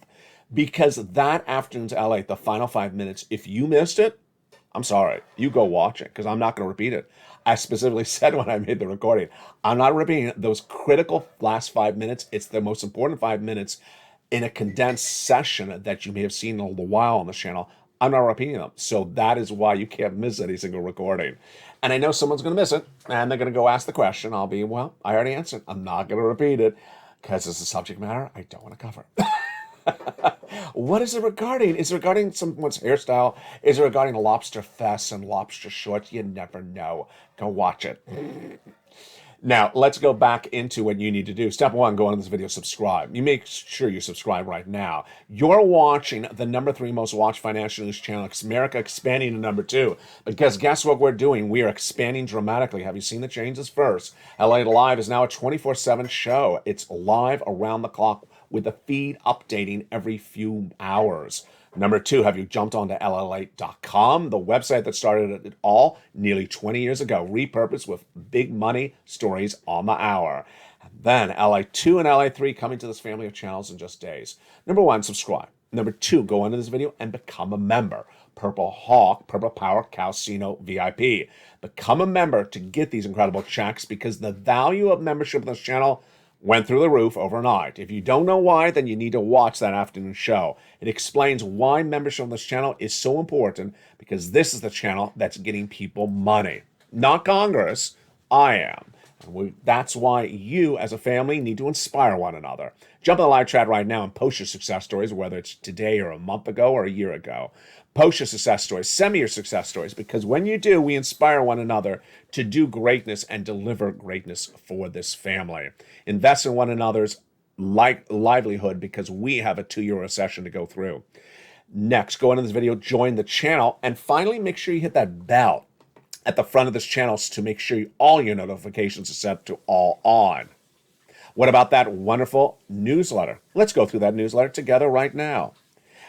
Because that afternoon's LA, the final 5 minutes, if you missed it, I'm sorry. You go watch it because I'm not going to repeat it. I specifically said when I made the recording, I'm not repeating those critical last 5 minutes. It's the most important 5 minutes in a condensed session that you may have seen a little while on the channel. I'm not repeating them. So that is why you can't miss any single recording. And I know someone's going to miss it, and they're going to go ask the question. I'll be, well, I already answered. I'm not going to repeat it because it's a subject matter I don't want to cover. What is it regarding? Is it regarding someone's hairstyle? Is it regarding lobster fests and lobster shorts? You never know. Go watch it. Now, let's go back into what you need to do. Step 1, go on this video, subscribe. You make sure you subscribe right now. You're watching the number 3 most watched financial news channel, America, expanding to number 2. Because guess what we're doing? We are expanding dramatically. Have you seen the changes first? LA Live is now a 24/7 show. It's live around the clock with the feed updating every few hours. Number 2, have you jumped onto LALATE.com, the website that started it all nearly 20 years ago, repurposed with big money stories on the hour. And then LA2 and LA3 coming to this family of channels in just days. Number 1, subscribe. Number 2, go into this video and become a member. Purple Hawk, Purple Power, Calcino VIP. Become a member to get these incredible checks because the value of membership in this channel, went through the roof overnight. If you don't know why, then you need to watch that afternoon show. It explains why membership on this channel is so important, because this is the channel that's getting people money. Not Congress. I am. That's why you, as a family, need to inspire one another. Jump in the live chat right now and post your success stories, whether it's today or a month ago or a year ago. Post your success stories. Send me your success stories, because when you do, we inspire one another to do greatness and deliver greatness for this family. Invest in one another's livelihood, because we have a 2-year recession to go through. Next, go into this video, join the channel, and finally make sure you hit that bell at the front of this channel to make sure all your notifications are set to all on. What about that wonderful newsletter? Let's go through that newsletter together right now.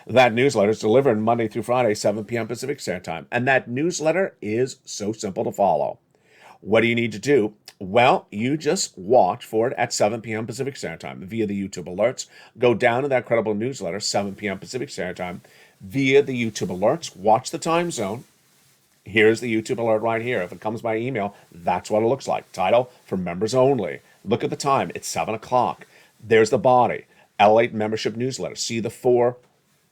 That newsletter is delivered Monday through Friday, 7 p.m. Pacific Standard Time. And that newsletter is so simple to follow. What do you need to do? Well, you just watch for it at 7 p.m. Pacific Standard Time via the YouTube alerts. Go down to that credible newsletter, 7 p.m. Pacific Standard Time, via the YouTube alerts. Watch the time zone. Here's the YouTube alert right here. If it comes by email, that's what it looks like. Title, for members only. Look at the time. It's 7 o'clock. There's the body. LALATE membership newsletter. See the 4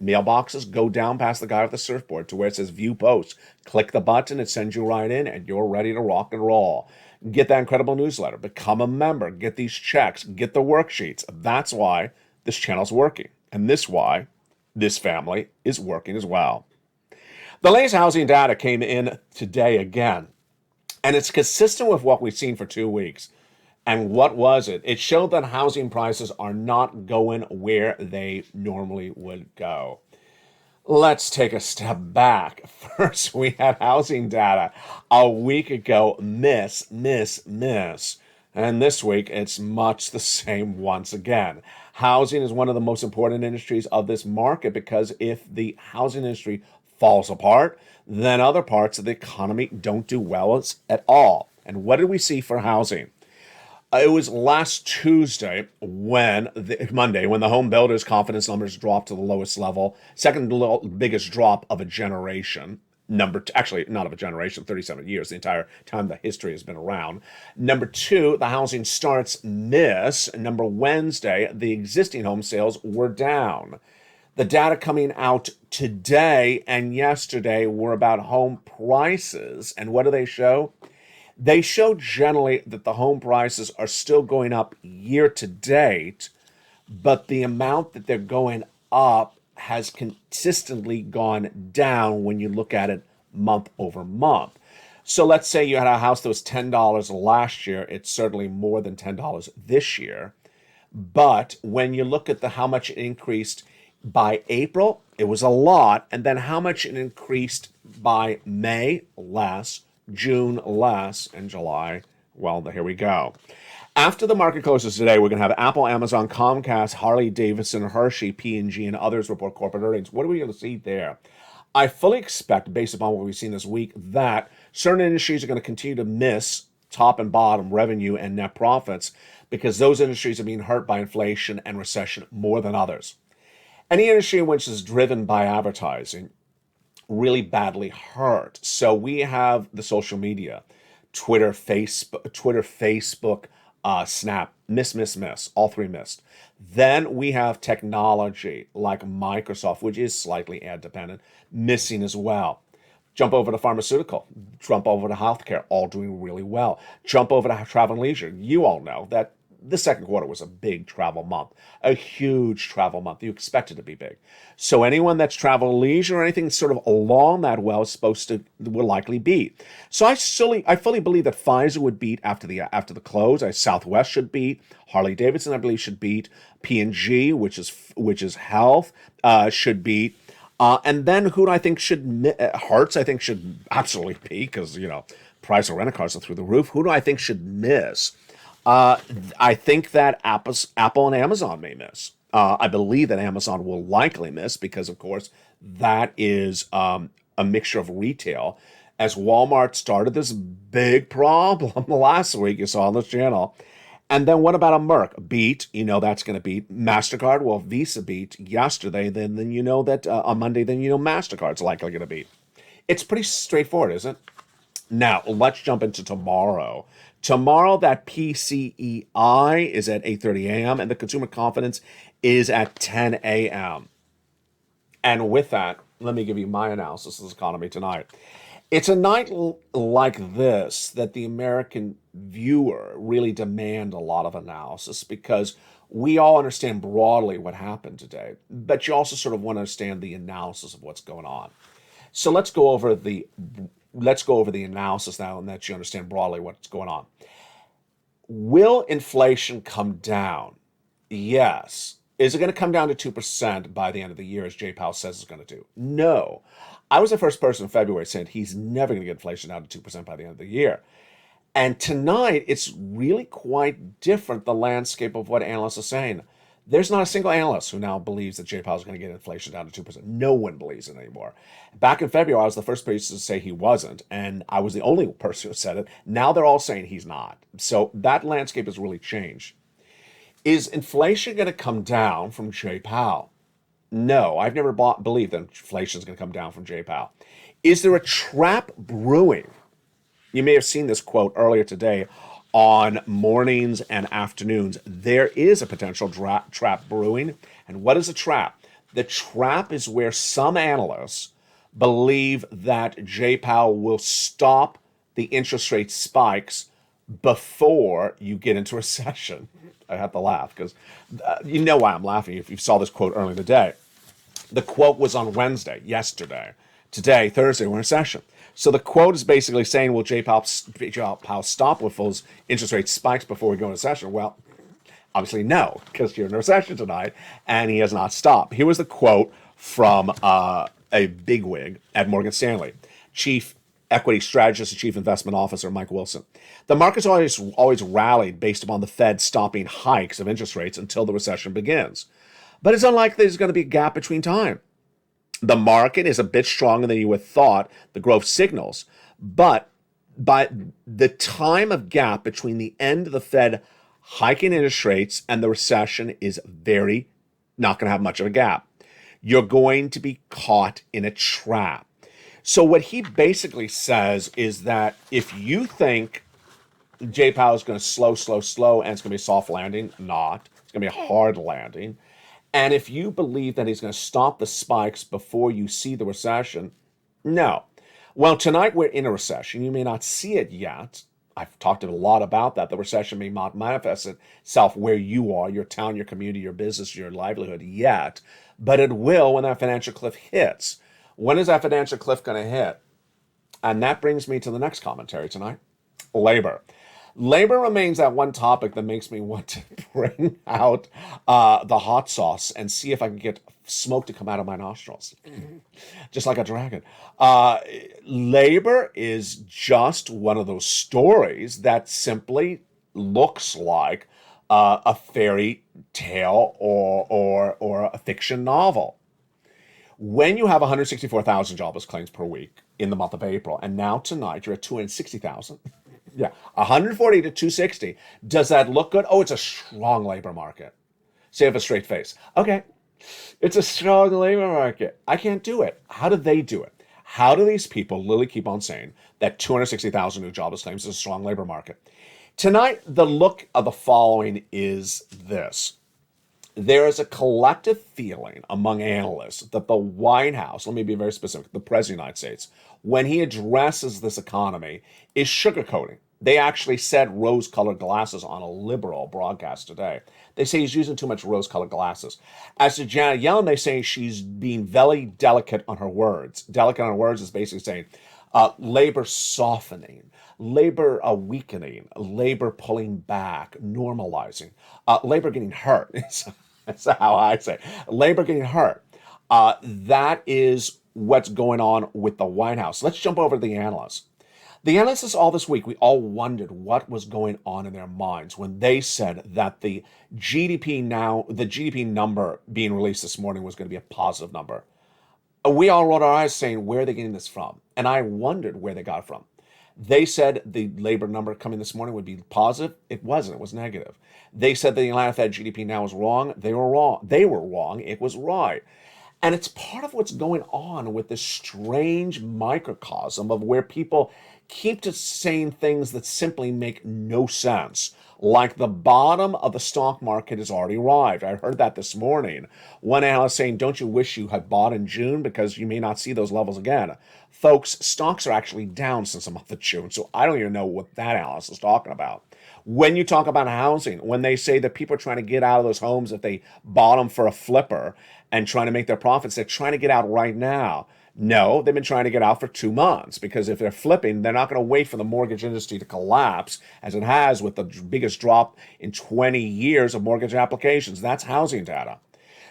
mailboxes? Go down past the guy with the surfboard to where it says View Post. Click the button. It sends you right in, and you're ready to rock and roll. Get that incredible newsletter. Become a member. Get these checks. Get the worksheets. That's why this channel's working. And this why this family is working as well. The latest housing data came in today again, and it's consistent with what we've seen for 2 weeks. And what was it? It showed that housing prices are not going where they normally would go. Let's take a step back. First, we had housing data a week ago, miss. And this week, it's much the same once again. Housing is one of the most important industries of this market, because if the housing industry falls apart, then other parts of the economy don't do well at all. And what did we see for housing? It was last Monday, when the home builders' confidence numbers dropped to the lowest level, second biggest drop of a generation. Actually, not of a generation, 37 years, the entire time the history has been around. Number 2, the housing starts miss. Wednesday, the existing home sales were down. The data coming out today and yesterday were about home prices. And what do they show? They show generally that the home prices are still going up year to date, but the amount that they're going up has consistently gone down when you look at it month over month. So let's say you had a house that was $10 last year. It's certainly more than $10 this year. But when you look at how much it increased by April, it was a lot. And then how much it increased by May, less, June, less, and July, well, here we go. After the market closes today, we're going to have Apple, Amazon, Comcast, Harley-Davidson, Hershey, P&G, and others report corporate earnings. What are we going to see there? I fully expect, based upon what we've seen this week, that certain industries are going to continue to miss top and bottom revenue and net profits, because those industries are being hurt by inflation and recession more than others. Any industry which is driven by advertising really badly hurt. So we have the social media, Twitter, Facebook, Snap, miss. All 3 missed. Then we have technology like Microsoft, which is slightly ad dependent, missing as well. Jump over to pharmaceutical, jump over to healthcare, all doing really well. Jump over to travel and leisure. You all know that the second quarter was a big travel month, a huge travel month. You expect it to be big. So anyone that's travel and leisure or anything sort of along that well is will likely beat. So I fully believe that Pfizer would beat after the close. Southwest should beat. Harley-Davidson, I believe, should beat. P&G, which is health, should beat. And then who do I think should Hertz? I think should absolutely beat, because price of rental cars are through the roof. Who do I think should miss? I think that Apple and Amazon may miss. I believe that Amazon will likely miss, because, of course, that is a mixture of retail. As Walmart started this big problem last week, you saw on this channel. And then what about a Merck? Beat, that's going to beat. MasterCard, well, Visa beat yesterday. Then that on Monday, then MasterCard's likely going to beat. It's pretty straightforward, isn't it? Now, let's jump into tomorrow. Tomorrow, that PCEI is at 8:30 a.m. and the consumer confidence is at 10 a.m. And with that, let me give you my analysis of this economy tonight. It's a night like this that the American viewer really demand a lot of analysis because we all understand broadly what happened today, but you also sort of want to understand the analysis of what's going on. So let's go over the analysis now and that you understand broadly what's going on. Will inflation come down? Yes. Is it going to come down to 2% by the end of the year, as Jay Powell says it's going to do? No. I was the first person in February saying he's never going to get inflation down to 2% by the end of the year. And tonight, it's really quite different, the landscape of what analysts are saying. There's not a single analyst who now believes that Jay Powell is going to get inflation down to 2%. No one believes it anymore. Back in February, I was the first person to say he wasn't, and I was the only person who said it. Now they're all saying he's not. So that landscape has really changed. Is inflation going to come down from Jay Powell? No, I've never believed that inflation is going to come down from Jay Powell. Is there a trap brewing? You may have seen this quote earlier today on mornings and afternoons. There is a potential trap brewing. And what is a trap? The trap is where some analysts believe that Jay Powell will stop the interest rate spikes before you get into recession. I have to laugh because you know why I'm laughing if you saw this quote earlier in the day. The quote was on Wednesday, yesterday. Today, Thursday, we're in recession. So the quote is basically saying, will Jay Powell stop with those interest rate spikes before we go into recession? Well, obviously no, because you're in a recession tonight, and he has not stopped. Here was the quote from a bigwig at Morgan Stanley, Chief Equity Strategist and Chief Investment Officer Mike Wilson. The market's always rallied based upon the Fed stopping hikes of interest rates until the recession begins. But it's unlikely there's going to be a gap between time. The market is a bit stronger than you would have thought, the growth signals. But by the time of gap between the end of the Fed hiking interest rates and the recession is not going to have much of a gap. You're going to be caught in a trap. So what he basically says is that if you think Jay Powell is going to slow, and it's going to be a soft landing, not. It's going to be a hard landing. And if you believe that he's going to stop the spikes before you see the recession, no. Well, tonight we're in a recession. You may not see it yet. I've talked a lot about that. The recession may not manifest itself where you are, your town, your community, your business, your livelihood yet, but it will when that financial cliff hits. When is that financial cliff going to hit? And that brings me to the next commentary tonight, labor. Labor remains that one topic that makes me want to bring out the hot sauce and see if I can get smoke to come out of my nostrils, just like a dragon. Labor is just one of those stories that simply looks like a fairy tale or a fiction novel. When you have 164,000 jobless claims per week in the month of April, and now tonight you're at 260,000. Yeah, 140 to 260. Does that look good? Oh, it's a strong labor market. Say with a straight face. Okay, it's a strong labor market. I can't do it. How do they do it? How do these people literally keep on saying that 260,000 new jobless claims is a strong labor market? Tonight, the look of the following is this. There is a collective feeling among analysts that the White House, let me be very specific, the President of the United States, when he addresses this economy, is sugarcoating. They actually said rose-colored glasses on a liberal broadcast today. They say he's using too much rose-colored glasses. As to Janet Yellen, they say she's being very delicate on her words. Delicate on her words is basically saying labor softening, labor weakening, labor pulling back, normalizing, labor getting hurt. That's how I say it. Labor getting hurt. That is what's going on with the White House. Let's jump over to the analysts. The analysts all this week, we all wondered what was going on in their minds when they said that the GDP number being released this morning was going to be a positive number. We all rolled our eyes saying, where are they getting this from? And I wondered where they got it from. They said the labor number coming this morning would be positive. It wasn't. It was negative. They said the Atlanta Fed GDP now was wrong. They were wrong. It was right. And it's part of what's going on with this strange microcosm of where people keep just saying things that simply make no sense. Like the bottom of the stock market has already arrived. I heard that this morning. One analyst saying, don't you wish you had bought in June because you may not see those levels again? Folks, stocks are actually down since the month of June, so I don't even know what that analyst is talking about. When you talk about housing, when they say that people are trying to get out of those homes if they bought them for a flipper and trying to make their profits, they're trying to get out right now. No, they've been trying to get out for 2 months, because if they're flipping, they're not going to wait for the mortgage industry to collapse, as it has with the biggest drop in 20 years of mortgage applications. That's housing data.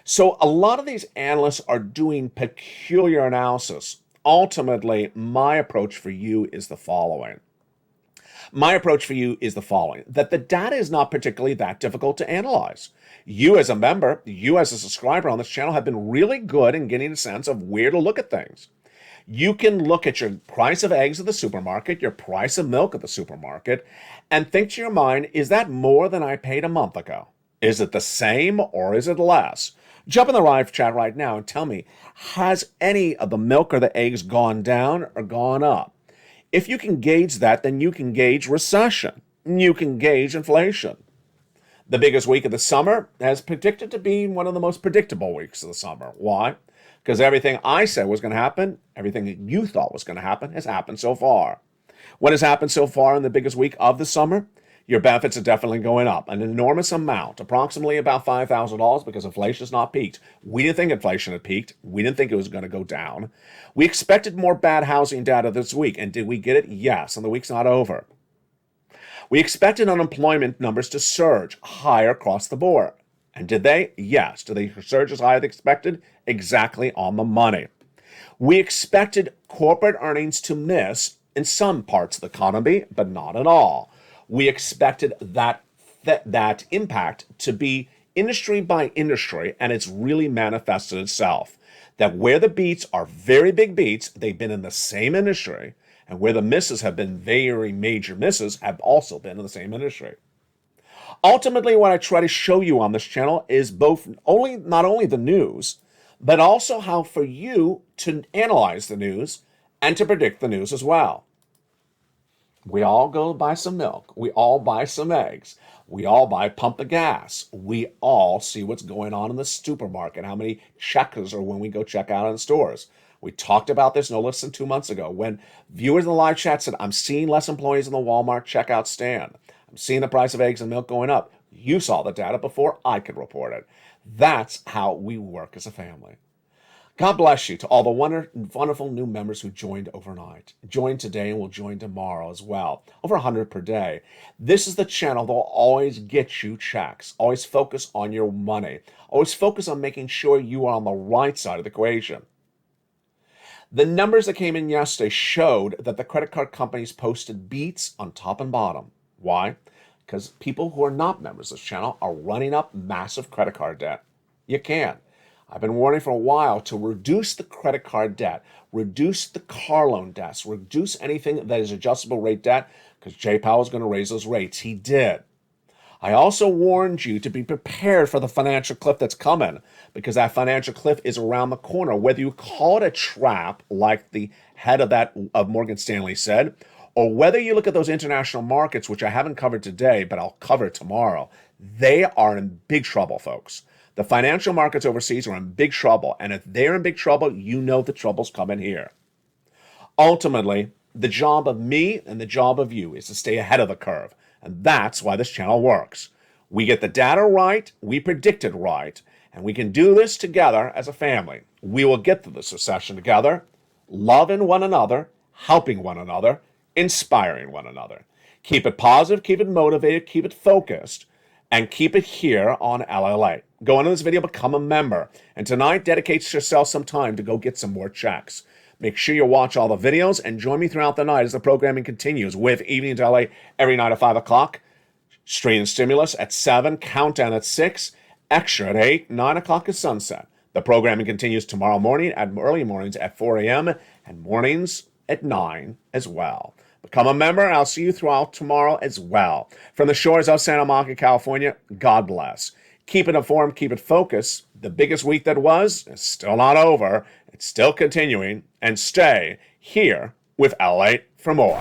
So a lot of these analysts are doing peculiar analysis. Ultimately, my approach for you is the following. That the data is not particularly that difficult to analyze. You as a member, you as a subscriber on this channel have been really good in getting a sense of where to look at things. You can look at your price of eggs at the supermarket, your price of milk at the supermarket, and think to your mind, is that more than I paid a month ago? Is it the same or is it less? Jump in the live chat right now and tell me, has any of the milk or the eggs gone down or gone up? If you can gauge that, then you can gauge recession. You can gauge inflation. The biggest week of the summer has predicted to be one of the most predictable weeks of the summer. Why? Because everything I said was going to happen, everything that you thought was going to happen, has happened so far. What has happened so far in the biggest week of the summer? Your benefits are definitely going up, an enormous amount, approximately about $5,000, because inflation has not peaked. We didn't think inflation had peaked. We didn't think it was going to go down. We expected more bad housing data this week, and did we get it? Yes, and the week's not over. We expected unemployment numbers to surge higher across the board. And did they? Yes. Did they surge as high as expected? Exactly on the money. We expected corporate earnings to miss in some parts of the economy, but not at all. We expected that impact to be industry by industry, and it's really manifested itself. That where the beats are very big beats, they've been in the same industry, and where the misses have been very major misses have also been in the same industry. Ultimately, what I try to show you on this channel is not only the news, but also how for you to analyze the news and to predict the news as well. We all go buy some milk. We all buy some eggs. We all buy pump of gas. We all see what's going on in the supermarket, how many checkers are when we go check out in stores. We talked about this no less than 2 months ago when viewers in the live chat said, I'm seeing less employees in the Walmart checkout stand. I'm seeing the price of eggs and milk going up. You saw the data before I could report it. That's how we work as a family. God bless you to all the wonderful new members who joined overnight. Join today and will join tomorrow as well. Over 100 per day. This is the channel that will always get you checks. Always focus on your money. Always focus on making sure you are on the right side of the equation. The numbers that came in yesterday showed that the credit card companies posted beats on top and bottom. Why? Because people who are not members of this channel are running up massive credit card debt. You can. I've been warning for a while to reduce the credit card debt, reduce the car loan debts, reduce anything that is adjustable rate debt, because Jay Powell is going to raise those rates. He did. I also warned you to be prepared for the financial cliff that's coming, because that financial cliff is around the corner. Whether you call it a trap, like the head of Morgan Stanley said, or whether you look at those international markets, which I haven't covered today, but I'll cover tomorrow, they are in big trouble, folks. The financial markets overseas are in big trouble, and if they're in big trouble, you know the trouble's coming here. Ultimately, the job of me and the job of you is to stay ahead of the curve, and that's why this channel works. We get the data right, we predict it right, and we can do this together as a family. We will get through this recession together, loving one another, helping one another, inspiring one another. Keep it positive, keep it motivated, keep it focused, and keep it here on LALATE. Go into this video, become a member. And tonight, dedicate yourself some time to go get some more checks. Make sure you watch all the videos and join me throughout the night as the programming continues with Evening to LA every night at 5 o'clock, Street and Stimulus at 7, Countdown at 6, Extra at 8, 9 o'clock is sunset. The programming continues tomorrow morning at early mornings at 4 a.m. and mornings at 9 as well. Become a member, and I'll see you throughout tomorrow as well. From the shores of Santa Monica, California, God bless. Keep it informed, keep it focused. the biggest week that was is still not over. It's still continuing. And stay here with LALATE for more.